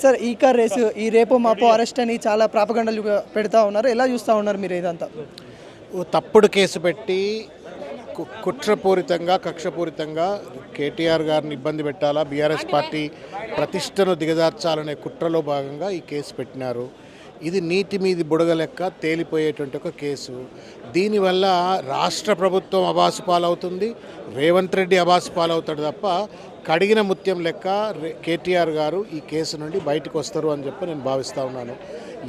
Sir ఈ car race ఈ రేపు మాపో అరెస్ట్ అని చాలా ప్రాపగండలు పెడతా ఉన్నారు. ఎలా చూస్తూ ఉన్నారు మీరు ఇదంతా? తప్పుడు కేసు పెట్టి కుట్రపూరితంగా కక్షపూరితంగా కేటీఆర్ గారిని ఇబ్బంది పెట్టాలా, బీఆర్ఎస్ పార్టీ ప్రతిష్టను దిగజార్చాలనే కుట్రలో భాగంగా ఈ కేసు పెట్టినారు. ఇది నీటి మీది బుడగ లెక్క తేలిపోయేటువంటి ఒక కేసు. దీనివల్ల రాష్ట్ర ప్రభుత్వం అబాసు పాలవుతుంది, రేవంత్ రెడ్డి అబాసు పాలవుతాడు తప్ప కడిగిన ముత్యం లెక్క కేటీఆర్ గారు ఈ కేసు నుండి బయటకు వస్తారు అని చెప్పి నేను భావిస్తూ ఉన్నాను.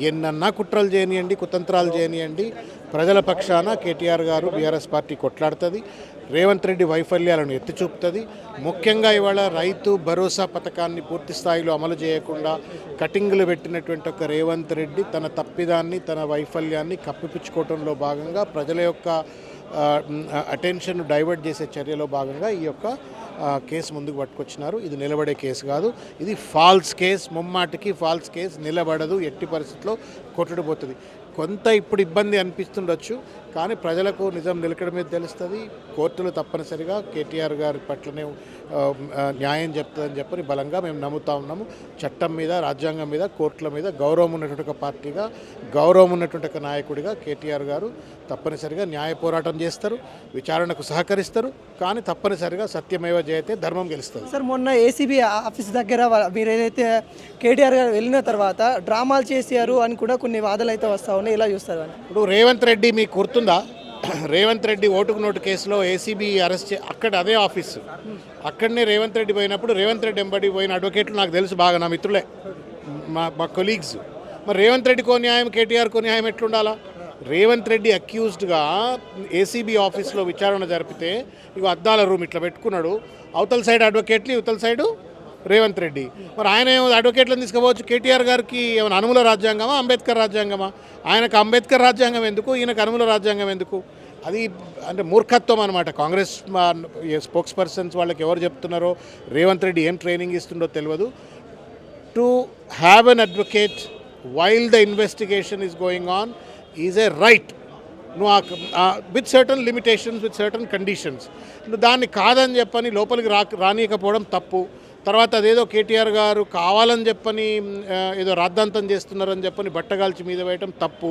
ఎన్నన్నా కుట్రలు చేయనియండి, కుతంత్రాలు చేయనియండి, ప్రజల పక్షాన కేటీఆర్ గారు బీఆర్ఎస్ పార్టీ కొట్లాడుతుంది. రేవంత్ రెడ్డి వైఫల్యాలను ఎత్తి చూపుతుంది. ముఖ్యంగా ఇవాళ రైతు భరోసా పథకాన్ని పూర్తి స్థాయిలో అమలు చేయకుండా కటింగ్లు పెట్టినటువంటి ఒక రేవంత్ రెడ్డి తన తప్పిదాన్ని, తన వైఫల్యాన్ని కప్పిపుచ్చుకోవడంలో భాగంగా ప్రజల యొక్క అటెన్షన్ డైవర్ట్ చేసే చర్యలో భాగంగా ఈ యొక్క కేసు ముందుకు పట్టుకొచ్చినారు. ఇది నిలబడే కేసు కాదు, ఇది ఫాల్స్ కేసు, ముమ్మాటికి ఫాల్స్ కేసు, నిలబడదు, ఎట్టి పరిస్థితిలో కొట్టుడిపోతుంది. కొంత ఇప్పుడు ఇబ్బంది అనిపిస్తుండొచ్చు, కానీ ప్రజలకు నిజం నిలకడ మీద తెలుస్తుంది. కోర్టులు తప్పనిసరిగా కేటీఆర్ గారి పట్లనే న్యాయం చెప్తుందని చెప్పని బలంగా మేము నమ్ముతా ఉన్నాము. చట్టం మీద, రాజ్యాంగం మీద, కోర్టుల మీద గౌరవం ఉన్నటువంటి ఒక పార్టీగా, గౌరవం ఉన్నటువంటి ఒక నాయకుడిగా కేటీఆర్ గారు తప్పనిసరిగా న్యాయ పోరాటం చేస్తారు, విచారణకు సహకరిస్తారు. కానీ తప్పనిసరిగా సత్యమేవ జయతే, ధర్మం గెలుస్తుంది. సార్ మొన్న ఏసీబీ ఆఫీస్ దగ్గర మీరు ఏదైతే కేటీఆర్ గారు వెళ్ళిన తర్వాత డ్రామాలు చేశారు అని కూడా కొన్ని వాదనలు అయితే వస్తా ఉన్నాయి. ఎలా చూస్తారు అని? ఇప్పుడు రేవంత్ రెడ్డి మీకు గుర్తుందా, రేవంత్ రెడ్డి ఓటుకు నోటు కేసులో ఏసీబీ అరెస్ట్ అక్కడ అదే ఆఫీసు, అక్కడనే రేవంత్ రెడ్డి పోయినప్పుడు రేవంత్ రెడ్డి ఎంబడి పోయిన అడ్వకేట్లు నాకు తెలుసు బాగా, నా మిత్రులే, మా కొలీగ్స్. మరి రేవంత్ రెడ్డికో న్యాయం, కేటీఆర్కో న్యాయం ఎట్లుండాలా? రేవంత్ రెడ్డి అక్యూజ్డ్గా ఏసీబీ ఆఫీస్లో విచారణ జరిపితే ఇక అద్దాల రూమ్ ఇట్లా పెట్టుకున్నాడు, అవతల సైడ్ అడ్వకేట్లు, ఇవతల సైడు రేవంత్ రెడ్డి. మరి ఆయన ఏమో అడ్వకేట్లను తీసుకుపోవచ్చు. కేటీఆర్ గారికి ఏమైనా అనుమూల రాజ్యాంగమా, అంబేద్కర్ రాజ్యాంగమా? ఆయనకు అంబేద్కర్ రాజ్యాంగం ఎందుకు, ఈయనకు అనుమూల రాజ్యాంగం ఎందుకు? అది అంటే మూర్ఖత్వం అనమాట. కాంగ్రెస్ స్పోక్స్ పర్సన్స్ వాళ్ళకి ఎవరు చెప్తున్నారో, రేవంత్ రెడ్డి ఏం ట్రైనింగ్ ఇస్తుండో తెలియదు. To have an advocate while the investigation is going on is a right, with certain limitations, with certain conditions. దాన్ని కాదని చెప్పని లోపలికి రానియకపోవడం తప్పు. తర్వాత అదేదో కేటీఆర్ గారు కావాలని చెప్పని ఏదో రాద్ధాంతం చేస్తున్నారని చెప్పని బట్టగాల్చి మీద వేయటం తప్పు.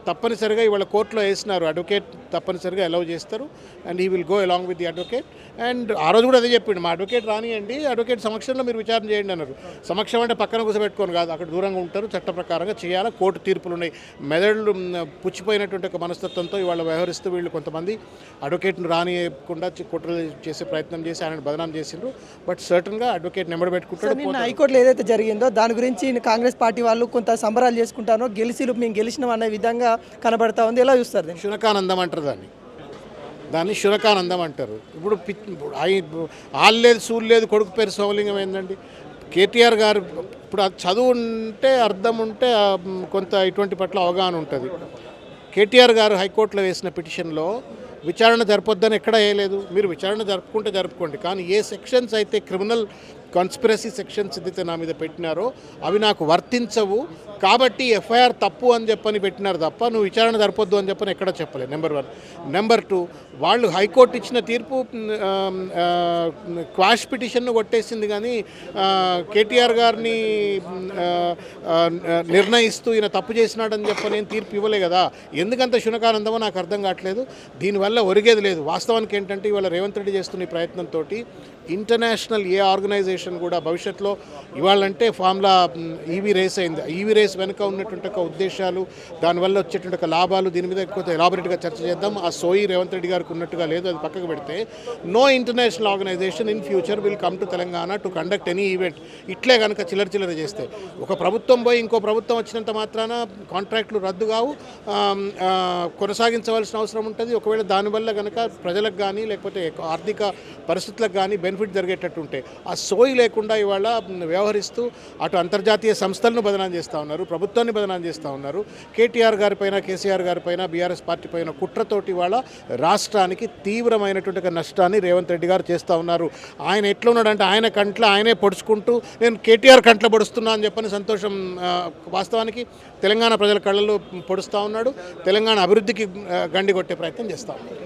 తప్పనిసరిగా ఇవాళ కోర్టులో వేసినారు, అడ్వకేట్ తప్పనిసరిగా అలౌ చేస్తారు, and he will go along with the advocate. And ఆ రోజు కూడా అదే చెప్పిండు, మా అడ్వకేట్ రానియండి, అడ్వకేట్ సమక్షంలో మీరు విచారణ చేయండి అన్నారు. సమక్షం అంటే పక్కన కూర్చోబెట్టుకొని కాదు, అక్కడ దూరంగా ఉంటారు, చట్ట ప్రకారంగా చేయాలి, కోర్టు తీర్పులు ఉన్నాయి. మెదళ్ళు పుచ్చిపోయినటువంటి ఒక మనస్తత్వంతో ఇవాళ వ్యవహరిస్తూ వీళ్ళు కొంతమంది అడ్వకేట్ను రానియకుండా కుట్రలు చేసే ప్రయత్నం చేసి ఆయన బదనాం చేసిండ్రు. బట్ సర్టన్గా అడ్వకేట్ నెంబర్ పెట్టుకుంటాడు. నిన్న హైకోర్టులో ఏదైతే జరిగిందో దాని గురించి కాంగ్రెస్ పార్టీ వాళ్ళు కొంత సంబరాలు చేసుకుంటారో, మేము గెలిచినాం అనే విధంగా కనబడతా ఉంది. ఎలా చూస్తారు? శునకానందం అంటారు దాన్ని శునకానందం అంటారు. ఇప్పుడు ఆల్లేదు సూలు లేదు, కొడుకు పేరు సోమలింగం ఏందండి? కేటీఆర్ గారు ఇప్పుడు చదువు ఉంటే, అర్థం ఉంటే కొంత ఇటువంటి పట్ల అవగాహన ఉంటుంది. కేటీఆర్ గారు హైకోర్టులో వేసిన పిటిషన్లో విచారణ జరపొద్దని ఎక్కడా వేయలేదు. మీరు విచారణ జరుపుకుంటే జరుపుకోండి, కానీ ఏ సెక్షన్స్ అయితే క్రిమినల్ కాన్స్పిరసీ సెక్షన్స్ ఏదైతే నా మీద పెట్టినారో అవి నాకు వర్తించవు, కాబట్టి ఎఫ్ఐఆర్ తప్పు అని చెప్పని పెట్టినారు తప్ప నువ్వు విచారణ జరపొద్దు అని చెప్పని ఎక్కడ చెప్పలేదు. నెంబర్ 1. నెంబర్ 2, వాళ్ళు హైకోర్టు ఇచ్చిన తీర్పు క్వాష్ పిటిషన్ను కొట్టేసింది, కానీ కేటీఆర్ గారిని నిర్ణయిస్తూ ఈయన తప్పు చేసినాడని చెప్పని తీర్పు ఇవ్వలే కదా. ఎందుకంత శునకానందమో నాకు అర్థం కావట్లేదు. దీనివల్ల ఒరిగేది లేదు. వాస్తవానికి ఏంటంటే ఇవాళ రేవంత్ రెడ్డి చేస్తున్న ఈ ప్రయత్నంతో ఇంటర్నేషనల్ ఏ ఆర్గనైజేషన్ కూడా భవిష్యత్తులో ఇవాళంటే ఫార్ములా ఈవీ రేస్ అయింది. ఈవీ రేస్ వెనుక ఉన్నటువంటి ఒక ఉద్దేశాలు, దానివల్ల వచ్చేటువంటి ఒక లాభాలు, దీని మీద ఎక్కువ ఎలాబొరేట్గా చర్చ చేద్దాం. ఆ సోయి రేవంత్ రెడ్డి గారికి ఉన్నట్టుగా లేదు, అది పక్కకు పెడితే no international organisation in future will come to Telangana to conduct any event. ఇట్లే కనుక చిల్లర చేస్తే ఒక ప్రభుత్వం పోయి ఇంకో ప్రభుత్వం వచ్చినంత మాత్రాన కాంట్రాక్టులు రద్దు కావు, కొనసాగించవలసిన అవసరం ఉంటుంది. ఒకవేళ దానివల్ల కనుక ప్రజలకు కానీ లేకపోతే ఆర్థిక పరిస్థితులకు కానీ బెనిఫిట్ జరిగేటట్టు ఉంటే ఆ సోయి లేకుండా ఇవాళ వ్యవహరిస్తూ అటు అంతర్జాతీయ సంస్థలను బదనాం చేస్తూ ఉన్నారు, ప్రభుత్వాన్ని బదనాం చేస్తూ ఉన్నారు. కేటీఆర్ గారిపైన, కేసీఆర్ గారిపైన, బీఆర్ఎస్ పార్టీ పైన కుట్రతోటి ఇవాళ రాష్ట్రానికి తీవ్రమైనటువంటి నష్టాన్ని రేవంత్ రెడ్డి గారు చేస్తూ ఉన్నారు. ఆయన ఎట్లా ఉన్నాడంటే ఆయన కంట్లో ఆయనే పొడుచుకుంటూ నేను కేటీఆర్ కంట్లో పొడుస్తున్నా అని చెప్పని సంతోషం, వాస్తవానికి తెలంగాణ ప్రజల కళ్ళల్లో పొడుస్తూ ఉన్నాడు. తెలంగాణ అభివృద్ధికి గండి కొట్టే ప్రయత్నం చేస్తూ ఉన్నాడు.